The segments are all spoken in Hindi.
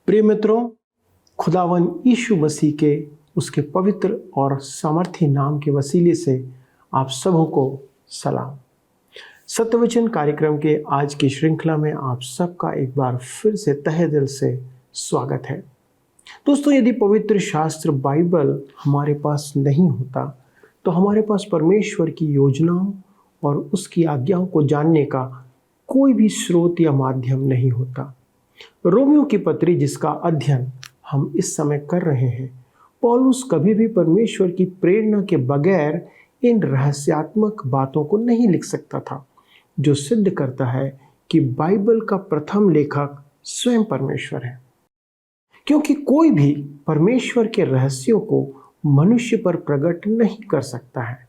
प्रिय मित्रों, खुदावन यीशु मसीह के उसके पवित्र और सामर्थी नाम के वसीले से आप सबों को सलाम। सत्यवचन कार्यक्रम के आज की श्रृंखला में आप सबका एक बार फिर से तहे दिल से स्वागत है। दोस्तों, यदि पवित्र शास्त्र बाइबल हमारे पास नहीं होता तो हमारे पास परमेश्वर की योजनाओं और उसकी आज्ञाओं को जानने का कोई भी स्रोत या माध्यम नहीं होता। रोमियो की पत्री जिसका अध्ययन हम इस समय कर रहे हैं, पौलुस कभी भी परमेश्वर की प्रेरणा के बगैर इन रहस्यात्मक बातों को नहीं लिख सकता था, जो सिद्ध करता है कि बाइबल का प्रथम लेखक स्वयं परमेश्वर है। क्योंकि कोई भी परमेश्वर के रहस्यों को मनुष्य पर प्रकट नहीं कर सकता है,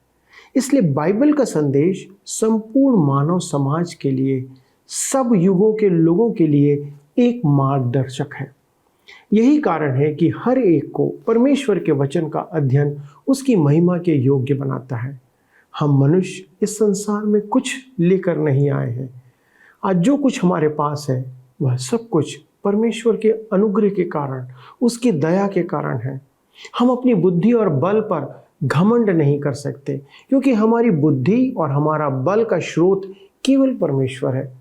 इसलिए बाइबल का संदेश संपूर्ण मानव समाज के लिए, सब युगों के लोगों के लिए एक मार्गदर्शक है। यही कारण है कि हर एक को परमेश्वर के वचन का अध्ययन उसकी महिमा के योग्य बनाता है। हम मनुष्य इस संसार में कुछ लेकर नहीं आए हैं। आज जो कुछ हमारे पास है वह सब कुछ परमेश्वर के अनुग्रह के कारण, उसकी दया के कारण है। हम अपनी बुद्धि और बल पर घमंड नहीं कर सकते, क्योंकि हमारी बुद्धि और हमारा बल का स्रोत केवल परमेश्वर है।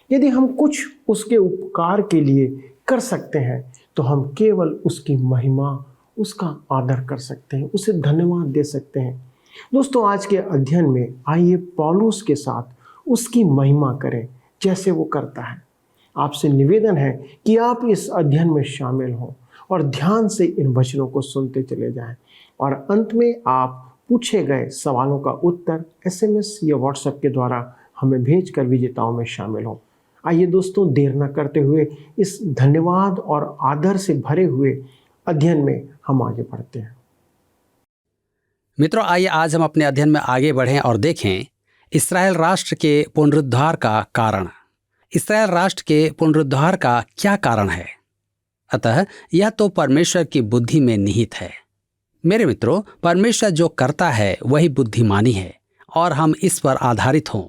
यदि हम कुछ उसके उपकार के लिए कर सकते हैं तो हम केवल उसकी महिमा, उसका आदर कर सकते हैं, उसे धन्यवाद दे सकते हैं। दोस्तों, आज के अध्ययन में आइए पौलुस के साथ उसकी महिमा करें जैसे वो करता है। आपसे निवेदन है कि आप इस अध्ययन में शामिल हों और ध्यान से इन वचनों को सुनते चले जाएं, और अंत में आप पूछे गए सवालों का उत्तर SMS या WhatsApp के द्वारा हमें भेजकर विजेताओं में शामिल हों। आइए दोस्तों, देर न करते हुए इस धन्यवाद और आदर से भरे हुए अध्ययन में हम आगे बढ़ते हैं। मित्रों, आइए आज हम अपने अध्ययन में आगे बढ़ें और देखें इस्राएल राष्ट्र के पुनरुद्धार का कारण। इस्राएल राष्ट्र के पुनरुद्धार का क्या कारण है? अतः यह तो परमेश्वर की बुद्धि में निहित है। मेरे मित्रों, परमेश्वर जो करता है वही बुद्धिमानी है, और हम इस पर आधारित हों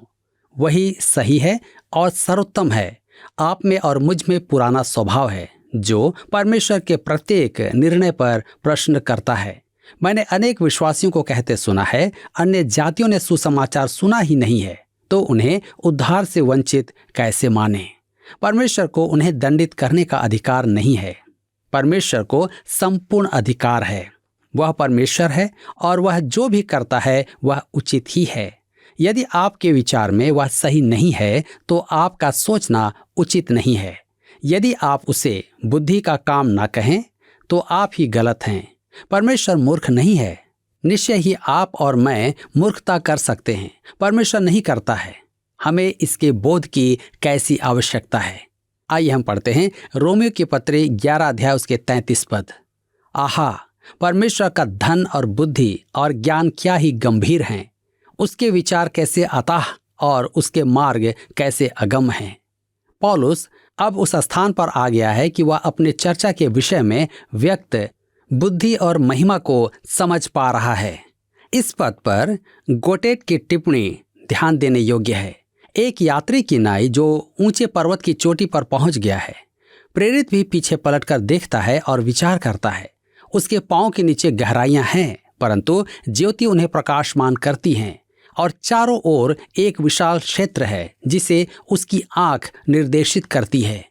वही सही है और सर्वोत्तम है। आप में और मुझ में पुराना स्वभाव है जो परमेश्वर के प्रत्येक निर्णय पर प्रश्न करता है। मैंने अनेक विश्वासियों को कहते सुना है, अन्य जातियों ने सुसमाचार सुना ही नहीं है तो उन्हें उद्धार से वंचित कैसे माने। परमेश्वर को उन्हें दंडित करने का अधिकार नहीं है। परमेश्वर को संपूर्ण अधिकार है। वह परमेश्वर है और वह जो भी करता है वह उचित ही है। यदि आपके विचार में वह सही नहीं है तो आपका सोचना उचित नहीं है। यदि आप उसे बुद्धि का काम ना कहें तो आप ही गलत हैं। परमेश्वर मूर्ख नहीं है। निश्चय ही आप और मैं मूर्खता कर सकते हैं, परमेश्वर नहीं करता है। हमें इसके बोध की कैसी आवश्यकता है? आइए हम पढ़ते हैं रोमियो की पत्री 11 अध्याय उसके 33 पद। आहा, परमेश्वर का धन और बुद्धि और ज्ञान क्या ही गंभीर हैं। उसके विचार कैसे अथाह और उसके मार्ग कैसे अगम हैं। पौलुस अब उस स्थान पर आ गया है कि वह अपने चर्चा के विषय में व्यक्त बुद्धि और महिमा को समझ पा रहा है। इस पद पर गोटेट की टिप्पणी ध्यान देने योग्य है। एक यात्री की नाई जो ऊंचे पर्वत की चोटी पर पहुंच गया है, प्रेरित भी पीछे पलटकर देखता है और विचार करता है। उसके पांव के नीचे गहराइयां हैं, परंतु ज्योति उन्हें प्रकाशमान करती हैं, और चारों ओर एक विशाल क्षेत्र है जिसे उसकी आंख निर्देशित करती है।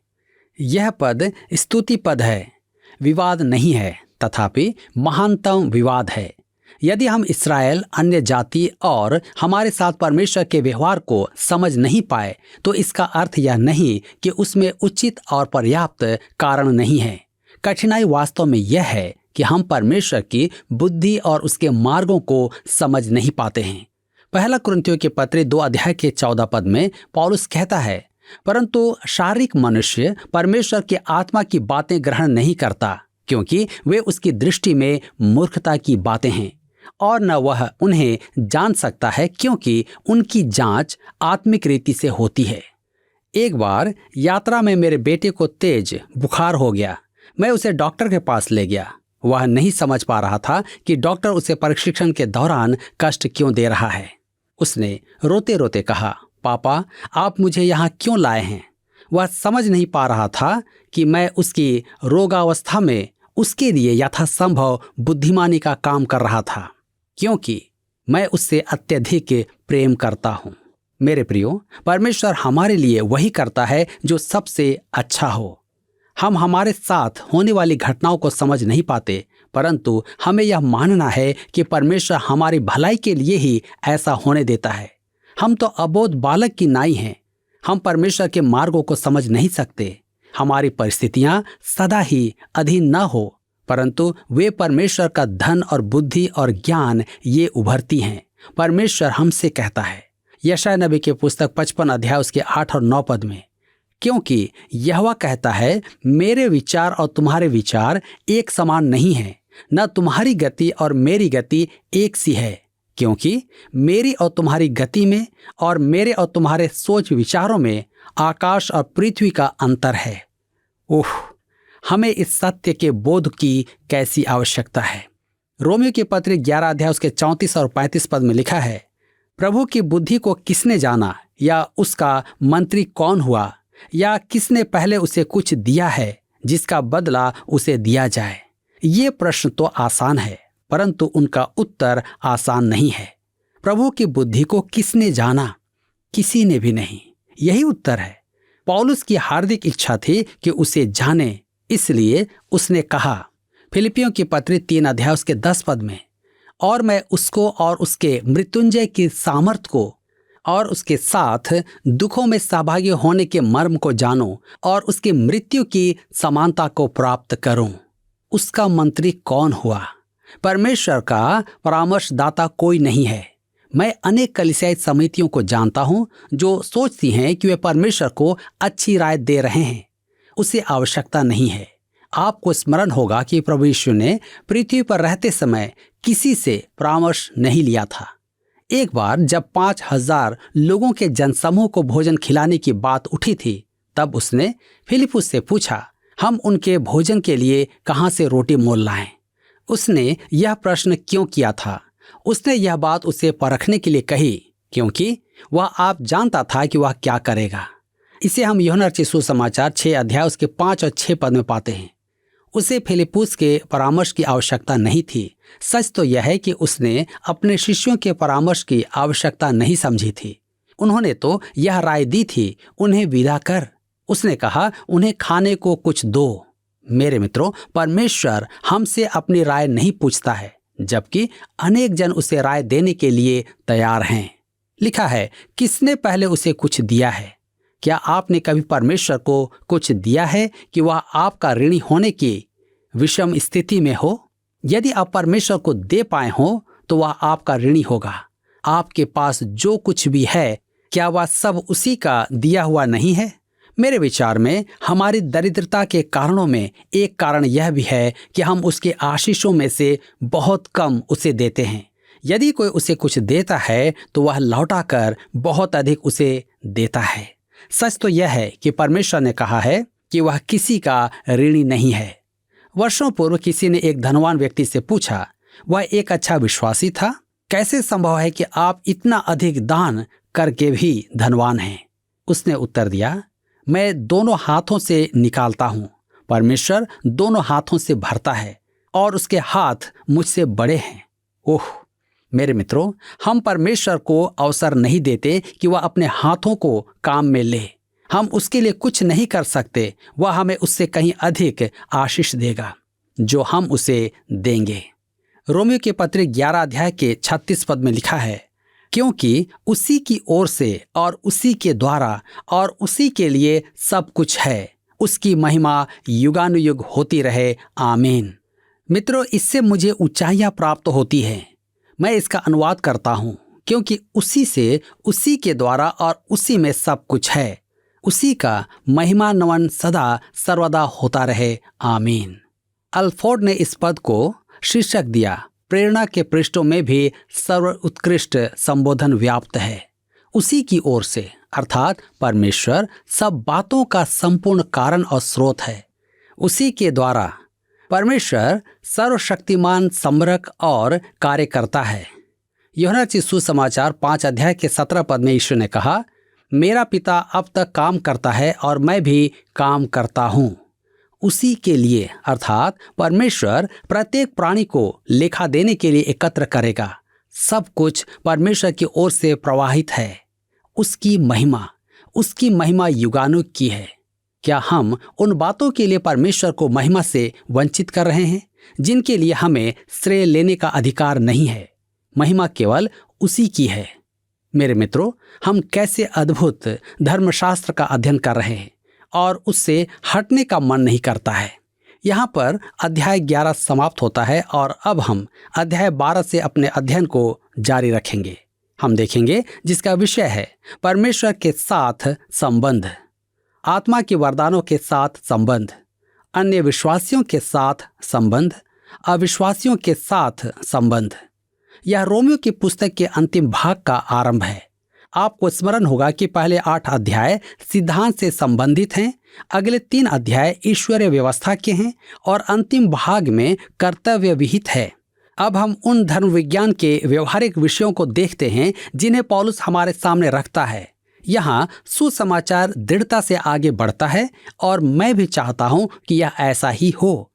यह पद स्तुति पद है, विवाद नहीं है, तथापि महानतम विवाद है। यदि हम इस्राएल, अन्य जाति और हमारे साथ परमेश्वर के व्यवहार को समझ नहीं पाए तो इसका अर्थ यह नहीं कि उसमें उचित और पर्याप्त कारण नहीं है। कठिनाई वास्तव में यह है कि हम परमेश्वर की बुद्धि और उसके मार्गों को समझ नहीं पाते हैं। पहला कुरिन्थियों के पत्री 2 अध्याय के 14 पद में पौलुस कहता है, परंतु शारीरिक मनुष्य परमेश्वर के आत्मा की बातें ग्रहण नहीं करता, क्योंकि वे उसकी दृष्टि में मूर्खता की बातें हैं, और न वह उन्हें जान सकता है, क्योंकि उनकी जांच आत्मिक रीति से होती है। एक बार यात्रा में मेरे बेटे को तेज बुखार हो गया। मैं उसे डॉक्टर के पास ले गया। वह नहीं समझ पा रहा था कि डॉक्टर उसे प्रशिक्षण के दौरान कष्ट क्यों दे रहा है। उसने रोते रोते कहा, पापा, आप मुझे यहाँ क्यों लाए हैं? वह समझ नहीं पा रहा था कि मैं उसकी रोगावस्था में उसके लिए यथासंभव बुद्धिमानी का काम कर रहा था, क्योंकि मैं उससे अत्यधिक प्रेम करता हूं। मेरे प्रियो, परमेश्वर हमारे लिए वही करता है जो सबसे अच्छा हो। हम हमारे साथ होने वाली घटनाओं को समझ नहीं पाते, परंतु हमें यह मानना है कि परमेश्वर हमारी भलाई के लिए ही ऐसा होने देता है। हम तो अबोध बालक की नाई हैं। हम परमेश्वर के मार्गों को समझ नहीं सकते। हमारी परिस्थितियां सदा ही अधीन न हो, परंतु वे परमेश्वर का धन और बुद्धि और ज्ञान ये उभरती हैं। परमेश्वर हमसे कहता है यशायाह नबी के पुस्तक 55 अध्याय उसके 8 और 9 पद में, क्योंकि यहोवा कहता है, मेरे विचार और तुम्हारे विचार एक समान नहीं है, न तुम्हारी गति और मेरी गति एक सी है, क्योंकि मेरी और तुम्हारी गति में और मेरे और तुम्हारे सोच विचारों में आकाश और पृथ्वी का अंतर है। ओह, हमें इस सत्य के बोध की कैसी आवश्यकता है। रोमियो के पत्र 11 अध्याय उसके 34 और 35 पद में लिखा है, प्रभु की बुद्धि को किसने जाना, या उसका मंत्री कौन हुआ, या किसने पहले उसे कुछ दिया है जिसका बदला उसे दिया जाए। ये प्रश्न तो आसान है, परंतु उनका उत्तर आसान नहीं है। प्रभु की बुद्धि को किसने जाना? किसी ने भी नहीं। यही उत्तर है। पौलुस की हार्दिक इच्छा थी कि उसे जाने, इसलिए उसने कहा फिलिपियों की पत्री 3 अध्याय उसके 10 पद में, और मैं उसको और उसके मृत्युंजय की सामर्थ को और उसके साथ दुखों में सहभागी होने के मर्म को जानूं और उसकी मृत्यु की समानता को प्राप्त करूं। उसका मंत्री कौन हुआ? परमेश्वर का परामर्शदाता कोई नहीं है। मैं अनेक कलीसियाई समितियों को जानता हूं जो सोचती हैं कि वे परमेश्वर को अच्छी राय दे रहे हैं। उसे आवश्यकता नहीं है। आपको स्मरण होगा कि प्रभु यीशु ने पृथ्वी पर रहते समय किसी से परामर्श नहीं लिया था। एक बार जब 5000 लोगों के जनसमूह को भोजन खिलाने की बात उठी थी, तब उसने फिलिपुस से पूछा, हम उनके भोजन के लिए कहां से रोटी मोल लाएं? उसने यह प्रश्न क्यों किया था? उसने यह बात उसे परखने के लिए कही, क्योंकि वह आप जानता था कि वह क्या करेगा। इसे हम यूहन्ना रचित सुसमाचार 6 अध्याय उसके 5 और 6 पद में पाते हैं। उसे फिलिपुस के परामर्श की आवश्यकता नहीं थी। सच तो यह है कि उसने अपने शिष्यों के परामर्श की आवश्यकता नहीं समझी थी। उन्होंने तो यह राय दी थी, उन्हें विदा कर। उसने कहा, उन्हें खाने को कुछ दो। मेरे मित्रों, परमेश्वर हमसे अपनी राय नहीं पूछता है, जबकि अनेक जन उसे राय देने के लिए तैयार हैं। लिखा है, किसने पहले उसे कुछ दिया है? क्या आपने कभी परमेश्वर को कुछ दिया है कि वह आपका ऋणी होने की विषम स्थिति में हो? यदि आप परमेश्वर को दे पाए हो तो वह आपका ऋणी होगा। आपके पास जो कुछ भी है, क्या वह सब उसी का दिया हुआ नहीं है? मेरे विचार में हमारी दरिद्रता के कारणों में एक कारण यह भी है कि हम उसके आशीषों में से बहुत कम उसे देते हैं। यदि कोई उसे कुछ देता है तो वह लौटाकर बहुत अधिक उसे देता है। सच तो यह है कि परमेश्वर ने कहा है कि वह किसी का ऋणी नहीं है। वर्षों पूर्व किसी ने एक धनवान व्यक्ति से पूछा, वह एक अच्छा विश्वासी था, कैसे संभव है कि आप इतना अधिक दान करके भी धनवान हैं? उसने उत्तर दिया, मैं दोनों हाथों से निकालता हूं, परमेश्वर दोनों हाथों से भरता है और उसके हाथ मुझसे बड़े हैं। ओह मेरे मित्रों, हम परमेश्वर को अवसर नहीं देते कि वह अपने हाथों को काम में ले। हम उसके लिए कुछ नहीं कर सकते। वह हमें उससे कहीं अधिक आशीष देगा जो हम उसे देंगे। रोमियो के पत्र 11 अध्याय के 36 पद में लिखा है, क्योंकि उसी की ओर से और उसी के द्वारा और उसी के लिए सब कुछ है, उसकी महिमा युगानुयुग होती रहे, आमीन। मित्रों, इससे मुझे ऊंचाइयां प्राप्त होती हैं। मैं इसका अनुवाद करता हूं, क्योंकि उसी से, उसी के द्वारा और उसी में सब कुछ है, उसी का महिमा नमन सदा सर्वदा होता रहे, आमीन। अल्फोर्ड ने इस पद को शीर्षक दिया, प्रेरणा के पृष्ठों में भी सर्वोत्कृष्ट संबोधन व्याप्त है। उसी की ओर से अर्थात परमेश्वर सब बातों का संपूर्ण कारण और स्रोत है। उसी के द्वारा परमेश्वर सर्वशक्तिमान समरक और कार्य करता है। यूहन्ना रचित सुसमाचार 5 अध्याय के 17 पद में यीशु ने कहा, मेरा पिता अब तक काम करता है और मैं भी काम करता हूँ। उसी के लिए अर्थात परमेश्वर प्रत्येक प्राणी को लेखा देने के लिए एकत्र करेगा। सब कुछ परमेश्वर की ओर से प्रवाहित है। उसकी महिमा युगानुग की है। क्या हम उन बातों के लिए परमेश्वर को महिमा से वंचित कर रहे हैं जिनके लिए हमें श्रेय लेने का अधिकार नहीं है? महिमा केवल उसी की है। मेरे मित्रों, हम कैसे अद्भुत धर्मशास्त्र का अध्ययन कर रहे हैं और उससे हटने का मन नहीं करता है। यहाँ पर अध्याय 11 समाप्त होता है और अब हम अध्याय 12 से अपने अध्ययन को जारी रखेंगे। हम देखेंगे जिसका विषय है परमेश्वर के साथ संबंध, आत्मा के वरदानों के साथ संबंध, अन्य विश्वासियों के साथ संबंध, अविश्वासियों के साथ संबंध। यह रोमियो की पुस्तक के अंतिम भाग का आरंभ है। आपको स्मरण होगा कि पहले 8 अध्याय सिद्धांत से संबंधित हैं, अगले 3 अध्याय ईश्वरीय व्यवस्था के हैं और अंतिम भाग में कर्तव्य विहित है। अब हम उन धर्म विज्ञान के व्यवहारिक विषयों को देखते हैं जिन्हें पौलुस हमारे सामने रखता है। यहाँ सुसमाचार दृढ़ता से आगे बढ़ता है और मैं भी चाहता हूँ कि यह ऐसा ही हो।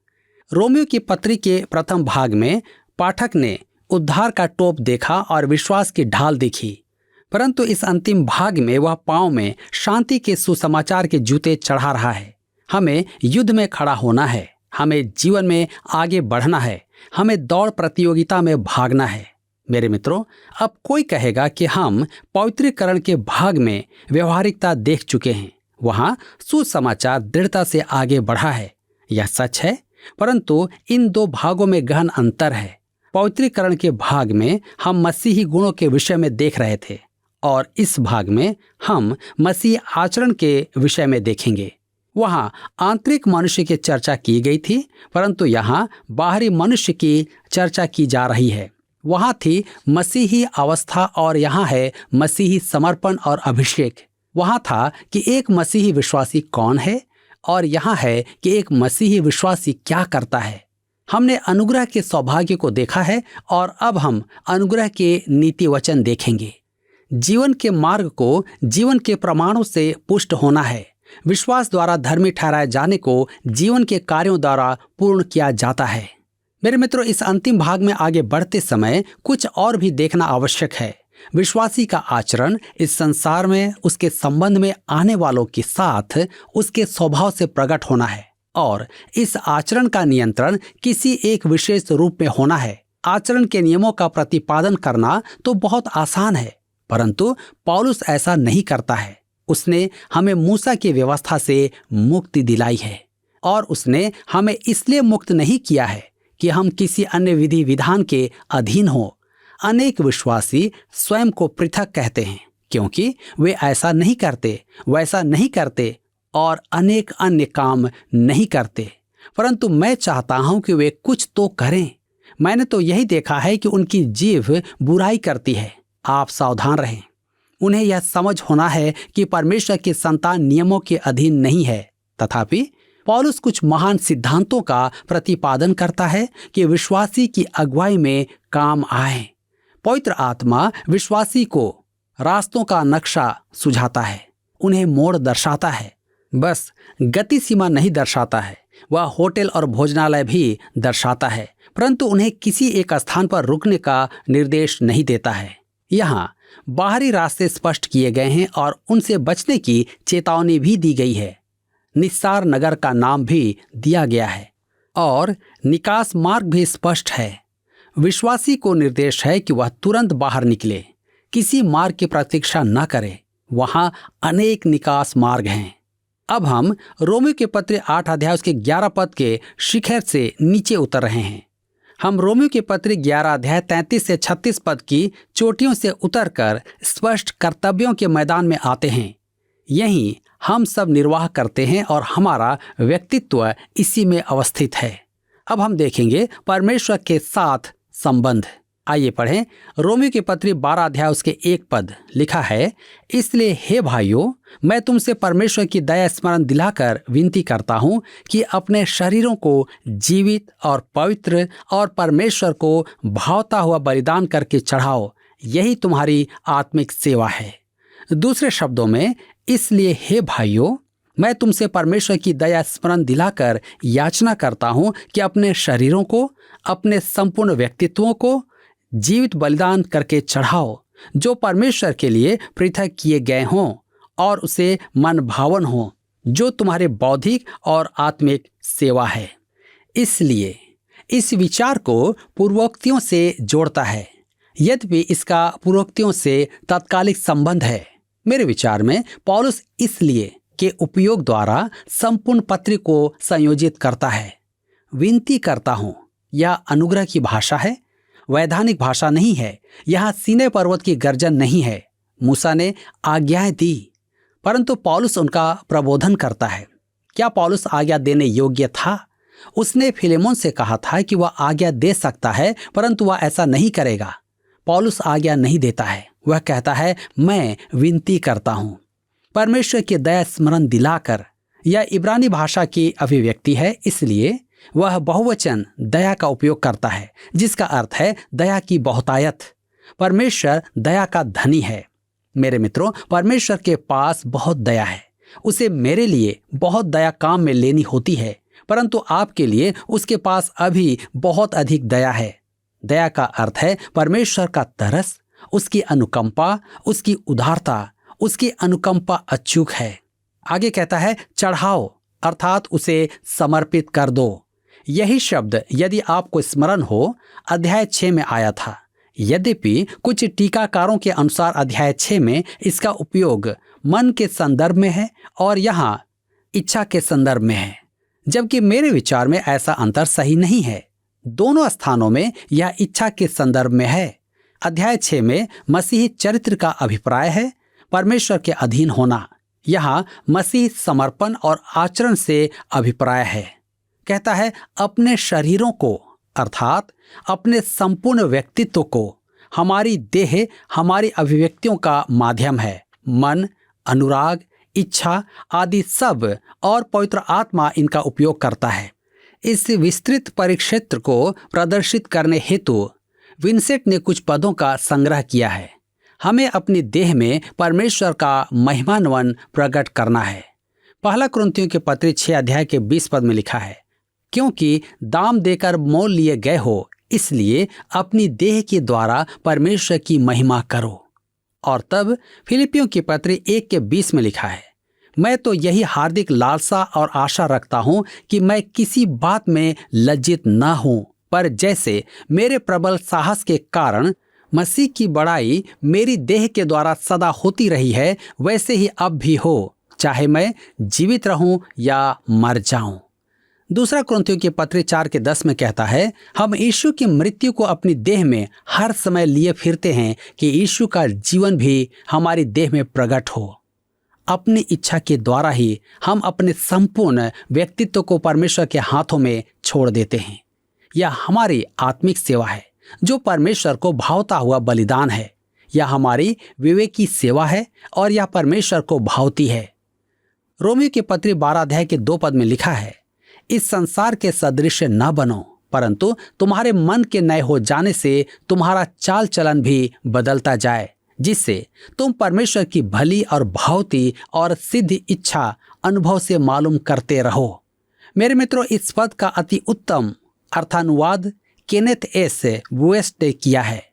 रोमियो की पत्री के प्रथम भाग में पाठक ने उद्धार का टोप देखा और विश्वास की ढाल देखी, परंतु इस अंतिम भाग में वह पांव में शांति के सुसमाचार के जूते चढ़ा रहा है। हमें युद्ध में खड़ा होना है, हमें जीवन में आगे बढ़ना है, हमें दौड़ प्रतियोगिता में भागना है। मेरे मित्रों, अब कोई कहेगा कि हम पवित्रीकरण के भाग में व्यवहारिकता देख चुके हैं, वहां सुसमाचार दृढ़ता से आगे बढ़ा है। यह सच है, परंतु इन 2 भागों में गहन अंतर है। पवित्रीकरण के भाग में हम मसीही गुणों के विषय में देख रहे थे और इस भाग में हम मसीह आचरण के विषय में देखेंगे। वहां आंतरिक मनुष्य की चर्चा की गई थी, परंतु यहाँ बाहरी मनुष्य की चर्चा की जा रही है। वहां थी मसीही अवस्था और यहाँ है मसीही समर्पण और अभिषेक। वहां था कि एक मसीही विश्वासी कौन है और यहाँ है कि एक मसीही विश्वासी क्या करता है। हमने अनुग्रह के सौभाग्य को देखा है और अब हम अनुग्रह के नीति वचन देखेंगे। जीवन के मार्ग को जीवन के प्रमाणों से पुष्ट होना है। विश्वास द्वारा धर्मी ठहराए जाने को जीवन के कार्यों द्वारा पूर्ण किया जाता है। मेरे मित्रों, इस अंतिम भाग में आगे बढ़ते समय कुछ और भी देखना आवश्यक है। विश्वासी का आचरण इस संसार में उसके संबंध में आने वालों के साथ उसके स्वभाव से प्रकट होना है और इस आचरण का नियंत्रण किसी एक विशेष रूप में होना है। आचरण के नियमों का प्रतिपादन करना तो बहुत आसान है, परंतु पौलुस ऐसा नहीं करता है। उसने हमें मूसा की व्यवस्था से मुक्ति दिलाई है और उसने हमें इसलिए मुक्त नहीं किया है कि हम किसी अन्य विधि विधान के अधीन हो। अनेक विश्वासी स्वयं को पृथक कहते हैं क्योंकि वे ऐसा नहीं करते, वैसा नहीं करते और अनेक अन्य काम नहीं करते, परंतु मैं चाहता हूं कि वे कुछ तो करें। मैंने तो यही देखा है कि उनकी जीभ बुराई करती है। आप सावधान रहें। उन्हें यह समझ होना है कि परमेश्वर की संतान नियमों के अधीन नहीं है। तथापि पौलुस कुछ महान सिद्धांतों का प्रतिपादन करता है कि विश्वासी की अगुवाई में काम आए। पवित्र आत्मा विश्वासी को रास्तों का नक्शा सुझाता है, उन्हें मोड़ दर्शाता है। बस गति सीमा नहीं दर्शाता है, वह होटल और भोजनालय भी दर्शाता है, परंतु उन्हें किसी एक स्थान पर रुकने का निर्देश नहीं देता है। यहाँ बाहरी रास्ते स्पष्ट किए गए हैं और उनसे बचने की चेतावनी भी दी गई है। निस्सार नगर का नाम भी दिया गया है और निकास मार्ग भी स्पष्ट है। विश्वासी को निर्देश है कि वह तुरंत बाहर निकले, किसी मार्ग की प्रतीक्षा न करे। वहां अनेक निकास मार्ग हैं। अब हम रोमियो के पत्र 8 अध्याय उसके 11 पद के शिखर से नीचे उतर रहे हैं। हम रोमियो के पत्र 11 अध्याय 33 से 36 पद की चोटियों से उतरकर स्पष्ट कर्तव्यों के मैदान में आते हैं। यहीं हम सब निर्वाह करते हैं और हमारा व्यक्तित्व इसी में अवस्थित है। अब हम देखेंगे परमेश्वर के साथ संबंध। आइए पढ़ें रोमियो के पत्री 12 अध्याय उसके 1 पद। लिखा है, इसलिए हे भाइयों, मैं तुमसे परमेश्वर की दया स्मरण दिलाकर विनती करता हूँ कि अपने शरीरों को जीवित और पवित्र और परमेश्वर को भावता हुआ बलिदान करके चढ़ाओ, यही तुम्हारी आत्मिक सेवा है। दूसरे शब्दों में, इसलिए हे भाइयों, मैं तुमसे परमेश्वर की दया स्मरण दिलाकर याचना करता हूं कि अपने शरीरों को, अपने संपूर्ण व्यक्तित्वों को जीवित बलिदान करके चढ़ाओ, जो परमेश्वर के लिए पृथक किए गए हों और उसे मन भावन हो, जो तुम्हारे बौद्धिक और आत्मिक सेवा है। इसलिए इस विचार को पूर्वोक्तियों से जोड़ता है, यद्यपि इसका पूर्वोक्तियों से तात्कालिक संबंध है। मेरे विचार में पौलुस इसलिए के उपयोग द्वारा संपूर्ण पत्र को संयोजित करता है। विनती करता हूं, यह अनुग्रह की भाषा है, वैधानिक भाषा नहीं है। यहां सीनै पर्वत की गर्जन नहीं है। मूसा ने आज्ञाएं दी, परंतु पौलुस उनका प्रबोधन करता है। क्या पौलुस आज्ञा देने योग्य था? उसने फिलेमोन से कहा था कि वह आज्ञा दे सकता है, परंतु वह ऐसा नहीं करेगा। पौलुस आज्ञा नहीं देता है, वह कहता है मैं विनती करता हूं। परमेश्वर की दया स्मरण दिलाकर, यह इब्रानी भाषा की अभिव्यक्ति है, इसलिए वह बहुवचन दया का उपयोग करता है, जिसका अर्थ है दया की बहुतायत। परमेश्वर दया का धनी है। मेरे मित्रों, परमेश्वर के पास बहुत दया है। उसे मेरे लिए बहुत दया काम में लेनी होती है, परंतु आपके लिए उसके पास अभी बहुत अधिक दया है। दया का अर्थ है परमेश्वर का तरस, उसकी अनुकंपा, उसकी उदारता, उसकी अनुकंपा अचूक है। आगे कहता है चढ़ाओ, अर्थात उसे समर्पित कर दो। यही शब्द, यदि आपको स्मरण हो, अध्याय 6 में आया था। यद्यपि कुछ टीकाकारों के अनुसार अध्याय 6 में इसका उपयोग मन के संदर्भ में है और यहाँ इच्छा के संदर्भ में है, जबकि मेरे विचार में ऐसा अंतर सही नहीं है। दोनों स्थानों में यह इच्छा के संदर्भ में है। अध्याय 6 में मसीही चरित्र का अभिप्राय है परमेश्वर के अधीन होना। यहाँ मसीह समर्पण और आचरण से अभिप्राय है। कहता है अपने शरीरों को, अर्थात अपने संपूर्ण व्यक्तित्व को। हमारी देह हमारी अभिव्यक्तियों का माध्यम है। मन, अनुराग, इच्छा आदि सब, और पवित्र आत्मा इनका उपयोग करता है। इस विस्तृत परिक्षेत्र को प्रदर्शित करने हेतु विंसेंट ने कुछ पदों का संग्रह किया है। हमें अपनी देह में परमेश्वर का महिमान्वन प्रकट करना है। पहला कुरिन्थियों के पत्र 6 अध्याय के 20 पद में लिखा है, क्योंकि दाम देकर मोल लिए गए हो, इसलिए अपनी देह के द्वारा परमेश्वर की महिमा करो। और तब फिलिपियों के पत्र 1 के 20 में लिखा है, मैं तो यही हार्दिक लालसा और आशा रखता हूं कि मैं किसी बात में लज्जित न हूं, पर जैसे मेरे प्रबल साहस के कारण मसीह की बड़ाई मेरी देह के द्वारा सदा होती रही है, वैसे ही अब भी हो, चाहे मैं जीवित रहूं या मर जाऊं। दूसरा कुरिन्थियों के पत्र 4 के 10 में कहता है, हम यीशु की मृत्यु को अपनी देह में हर समय लिए फिरते हैं कि यीशु का जीवन भी हमारी देह में प्रकट हो। अपनी इच्छा के द्वारा ही हम अपने संपूर्ण व्यक्तित्व को परमेश्वर के हाथों में छोड़ देते हैं। यह हमारी आत्मिक सेवा है, जो परमेश्वर को भावता हुआ बलिदान है। यह हमारी विवेकी सेवा है और यह परमेश्वर को भावती है। रोमियो के पत्र 12 अध्याय के 2 पद में लिखा है, इस संसार के सदृश न बनो, परंतु तुम्हारे मन के नए हो जाने से तुम्हारा चाल चलन भी बदलता जाए, जिससे तुम परमेश्वर की भली और भावती और सिद्ध इच्छा अनुभव से मालूम करते रहो। मेरे मित्रों, इस पद का अति उत्तम अर्थानुवाद केनेथ एस वेस्ट ने किया है।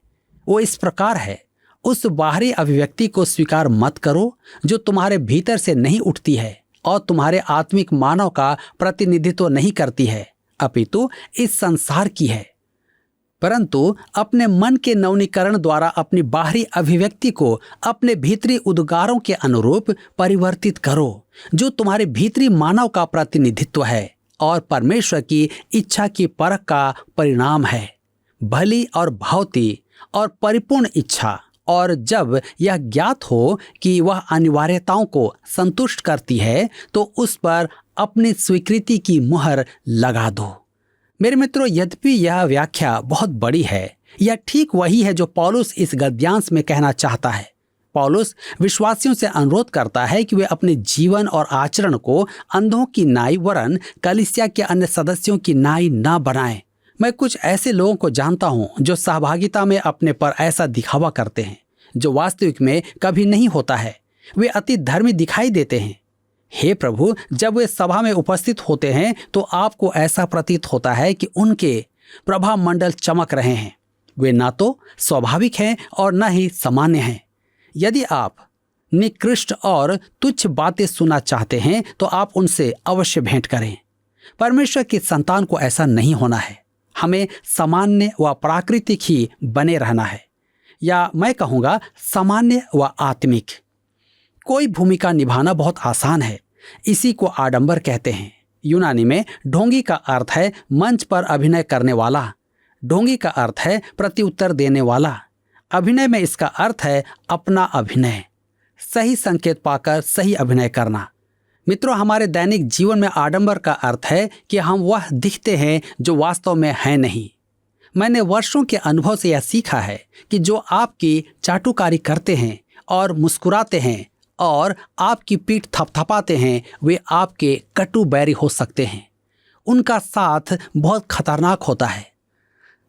वो इस प्रकार है, उस बाहरी अभिव्यक्ति को स्वीकार मत करो जो तुम्हारे भीतर से नहीं उठती है और तुम्हारे आत्मिक मानव का प्रतिनिधित्व नहीं करती है, अपितु इस संसार की है। परंतु अपने मन के नवनीकरण द्वारा अपनी बाहरी अभिव्यक्ति को अपने भीतरी उद्गारों के अनुरूप परिवर्तित करो, जो तुम्हारे भीतरी मानव का प्रतिनिधित्व है और परमेश्वर की इच्छा की परख का परिणाम है। भली और भावती और परिपूर्ण इच्छा, और जब यह ज्ञात हो कि वह अनिवार्यताओं को संतुष्ट करती है, तो उस पर अपनी स्वीकृति की मुहर लगा दो। मेरे मित्रों, यद्यपि यह व्याख्या बहुत बड़ी है, यह ठीक वही है जो पौलुस इस गद्यांश में कहना चाहता है। पौलुस विश्वासियों से अनुरोध करता है कि वे अपने जीवन और आचरण को अंधों की नाई वरन कलीसिया के अन्य सदस्यों की नाई ना बनाएं। मैं कुछ ऐसे लोगों को जानता हूं जो सहभागिता में अपने पर ऐसा दिखावा करते हैं जो वास्तविक में कभी नहीं होता है। वे अति धर्मी दिखाई देते हैं। हे प्रभु, जब वे सभा में उपस्थित होते हैं तो आपको ऐसा प्रतीत होता है कि उनके प्रभा मंडल चमक रहे हैं। वे ना तो स्वाभाविक हैं और न ही सामान्य हैं। यदि आप निकृष्ट और तुच्छ बातें सुनना चाहते हैं तो आप उनसे अवश्य भेंट करें। परमेश्वर की संतान को ऐसा नहीं होना है। हमें सामान्य व प्राकृतिक ही बने रहना है, या मैं कहूँगा सामान्य व आत्मिक। कोई भूमिका निभाना बहुत आसान है, इसी को आडंबर कहते हैं। यूनानी में ढोंगी का अर्थ है मंच पर अभिनय करने वाला। ढोंगी का अर्थ है प्रत्युत्तर देने वाला। अभिनय में इसका अर्थ है अपना अभिनय, सही संकेत पाकर सही अभिनय करना। मित्रों, हमारे दैनिक जीवन में आडंबर का अर्थ है कि हम वह दिखते हैं जो वास्तव में है नहीं। मैंने वर्षों के अनुभव से यह सीखा है कि जो आपकी चाटुकारी करते हैं और मुस्कुराते हैं और आपकी पीठ थपथपाते हैं, वे आपके कटु बैरी हो सकते हैं। उनका साथ बहुत खतरनाक होता है।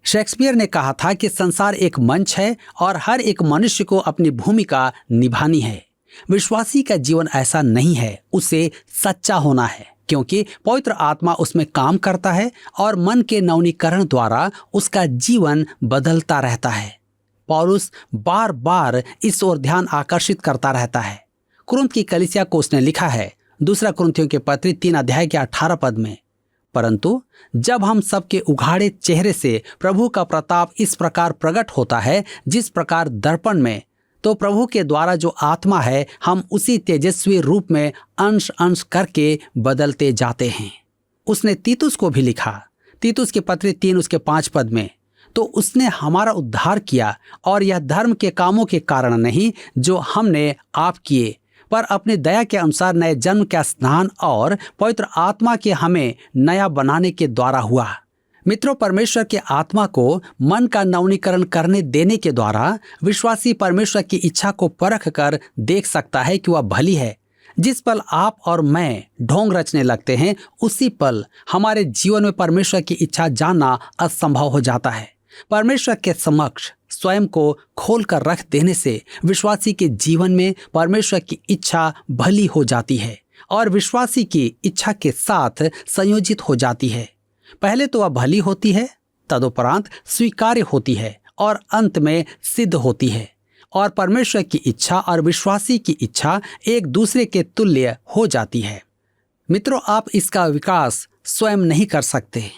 शेक्सपियर ने कहा था कि संसार एक मंच है और हर एक मनुष्य को अपनी भूमिका निभानी है। विश्वासी का जीवन ऐसा नहीं है, उसे सच्चा होना है, क्योंकि पवित्र आत्मा उसमें काम करता है और मन के नवीनीकरण द्वारा उसका जीवन बदलता रहता है। पौलुस बार बार इस ओर ध्यान आकर्षित करता रहता है। कुरिन्थ की कलीसिया को उसने लिखा है 2 कुरिन्थियों के पत्री 3 अध्याय के 18 पद में, परंतु जब हम सबके उघाड़े चेहरे से प्रभु का प्रताप इस प्रकार प्रकट होता है जिस प्रकार दर्पण में, तो प्रभु के द्वारा जो आत्मा है, हम उसी तेजस्वी रूप में अंश अंश करके बदलते जाते हैं। उसने तीतुस को भी लिखा, तीतुस की पत्री 3 उसके 5 पद में, तो उसने हमारा उद्धार किया और यह धर्म के कामों के कारण नहीं जो हमने आप किए, पर अपने दया के अनुसार नए जन्म का स्नान और पवित्र आत्मा के हमें नया बनाने के द्वारा हुआ। मित्रों, परमेश्वर के आत्मा को मन का नवीनीकरण करने देने के द्वारा विश्वासी परमेश्वर की इच्छा को परख कर देख सकता है कि वह भली है। जिस पल आप और मैं ढोंग रचने लगते हैं, उसी पल हमारे जीवन में परमेश्वर की इच्छा जानना असंभव हो जाता है। परमेश्वर के समक्ष स्वयं को खोल कर रख देने से विश्वासी के जीवन में परमेश्वर की इच्छा भली हो जाती है और विश्वासी की इच्छा के साथ संयोजित हो जाती है। पहले तो वह भली होती है, तदुपरांत स्वीकार्य होती है और अंत में सिद्ध होती है। और परमेश्वर की इच्छा और विश्वासी की इच्छा एक दूसरे के तुल्य हो जाती है। मित्रों, आप इसका विकास स्वयं नहीं कर सकते।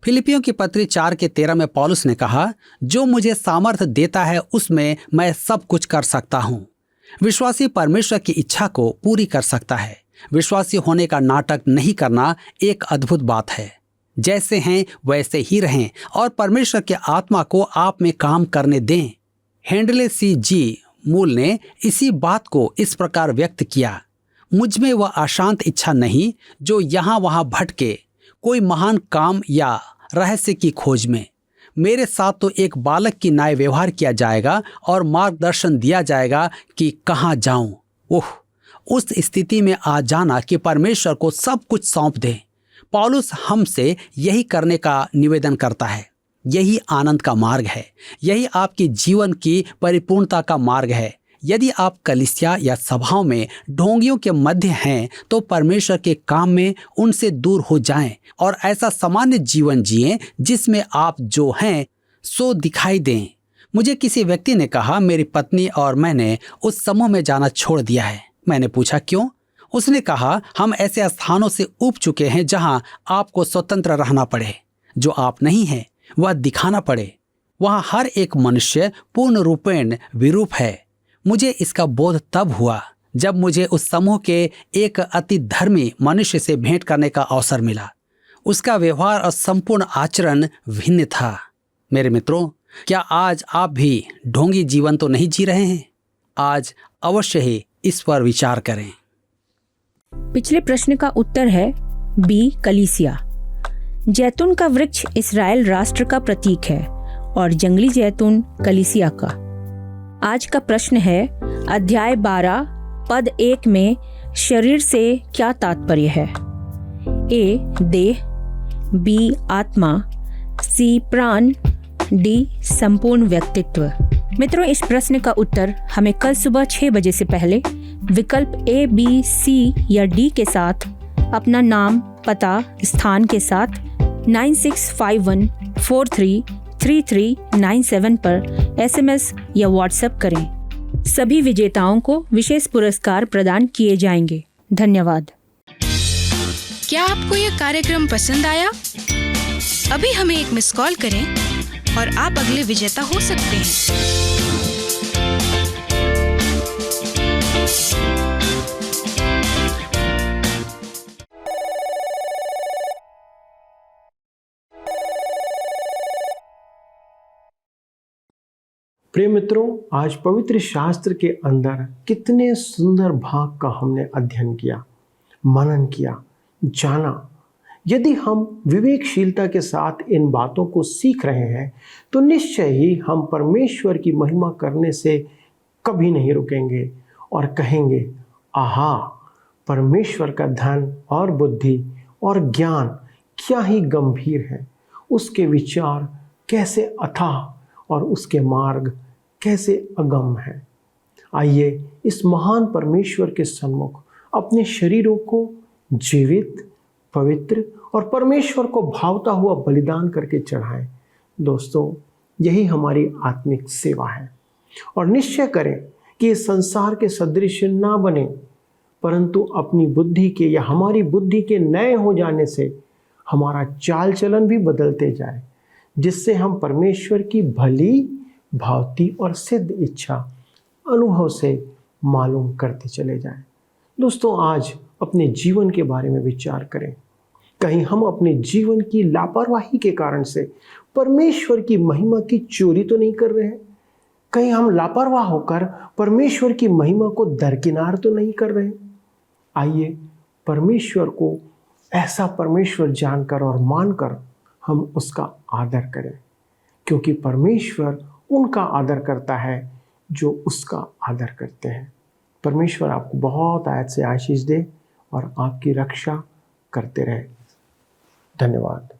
फिलिपियों की पत्री 4 के 13 में पौलुस ने कहा, जो मुझे सामर्थ्य देता है उसमें मैं सब कुछ कर सकता हूँ। विश्वासी परमेश्वर की इच्छा को पूरी कर सकता है। विश्वासी होने का नाटक नहीं करना एक अद्भुत बात है। जैसे हैं वैसे ही रहें और परमेश्वर के आत्मा को आप में काम करने दें। हेनरी सी मूल ने इसी बात को इस प्रकार व्यक्त किया, मुझ में वह अशांत इच्छा नहीं जो यहाँ वहाँ भटके कोई महान काम या रहस्य की खोज में। मेरे साथ तो एक बालक की नाय व्यवहार किया जाएगा और मार्गदर्शन दिया जाएगा कि कहाँ जाऊं। उस स्थिति में आ जाना कि परमेश्वर को सब कुछ सौंप दें। पौलुस हमसे यही करने का निवेदन करता है। यही आनंद का मार्ग है। यही आपके जीवन की परिपूर्णता का मार्ग है। यदि आप कलीसिया या सभाओं में ढोंगियों के मध्य हैं तो परमेश्वर के काम में उनसे दूर हो जाएं और ऐसा सामान्य जीवन जिएं जिसमें आप जो हैं सो दिखाई दें। मुझे किसी व्यक्ति ने कहा, मेरी पत्नी और मैंने उस समूह में जाना छोड़ दिया है। मैंने पूछा क्यों? उसने कहा, हम ऐसे स्थानों से ऊब चुके हैं जहां आपको स्वतंत्र रहना पड़े, जो आप नहीं हैं वह दिखाना पड़े। वहां हर एक मनुष्य पूर्ण रूपेण विरूप है। मुझे इसका बोध तब हुआ जब मुझे उस समूह के एक अति धर्मी मनुष्य से भेंट करने का अवसर मिला। उसका व्यवहार और संपूर्ण आचरण भिन्न था। मेरे मित्रों, क्या आज आप भी ढोंगी जीवन तो नहीं जी रहे हैं? आज अवश्य ही इस पर विचार करें। पिछले प्रश्न का उत्तर है बी, कलीसिया। जैतून का वृक्ष इस्राएल राष्ट्र का प्रतीक है और जंगली जैतून कलीसिया का। आज का प्रश्न है, अध्याय 12 पद 1 में शरीर से क्या तात्पर्य है? ए, देह, बी, आत्मा, सी, प्राण, डी, संपूर्ण व्यक्तित्व। मित्रों, इस प्रश्न का उत्तर हमें कल सुबह 6 बजे से पहले विकल्प ए, बी, सी या डी के साथ अपना नाम, पता, स्थान के साथ 9651433397 पर एसएमएस या व्हाट्सएप करें। सभी विजेताओं को विशेष पुरस्कार प्रदान किए जाएंगे। धन्यवाद। क्या आपको यह कार्यक्रम पसंद आया? अभी हमें एक मिस कॉल करें और आप अगले विजेता हो सकते हैं। प्रिय मित्रों, आज पवित्र शास्त्र के अंदर कितने सुंदर भाग का हमने अध्ययन किया, मनन किया, जाना। यदि हम विवेकशीलता के साथ इन बातों को सीख रहे हैं तो निश्चय ही हम परमेश्वर की महिमा करने से कभी नहीं रुकेंगे और कहेंगे, आहा, परमेश्वर का धन और बुद्धि और ज्ञान क्या ही गंभीर है, उसके विचार कैसे अथाह और उसके मार्ग कैसे अगम है। आइए इस महान परमेश्वर के सन्मुख अपने शरीरों को जीवित, पवित्र और परमेश्वर को भावता हुआ बलिदान करके चढ़ाएं। दोस्तों, यही हमारी आत्मिक सेवा है। और निश्चय करें कि इस संसार के सदृश ना बने, परंतु अपनी बुद्धि के या हमारी बुद्धि के नए हो जाने से हमारा चाल चलन भी बदलते जाए, जिससे हम परमेश्वर की भली, भावती और सिद्ध इच्छा अनुभव से मालूम करते चले जाएं। दोस्तों, आज अपने जीवन के बारे में विचार करें। कहीं हम अपने जीवन की लापरवाही के कारण से परमेश्वर की महिमा की चोरी तो नहीं कर रहे हैं? कहीं हम लापरवाह होकर परमेश्वर की महिमा को दरकिनार तो नहीं कर रहे हैं? आइए परमेश्वर को ऐसा परमेश्वर जानकर और मानकर हम उसका आदर करें, क्योंकि परमेश्वर उनका आदर करता है जो उसका आदर करते हैं। परमेश्वर आपको बहुत आयत से आशीष दे और आपकी रक्षा करते रहे। धन्यवाद।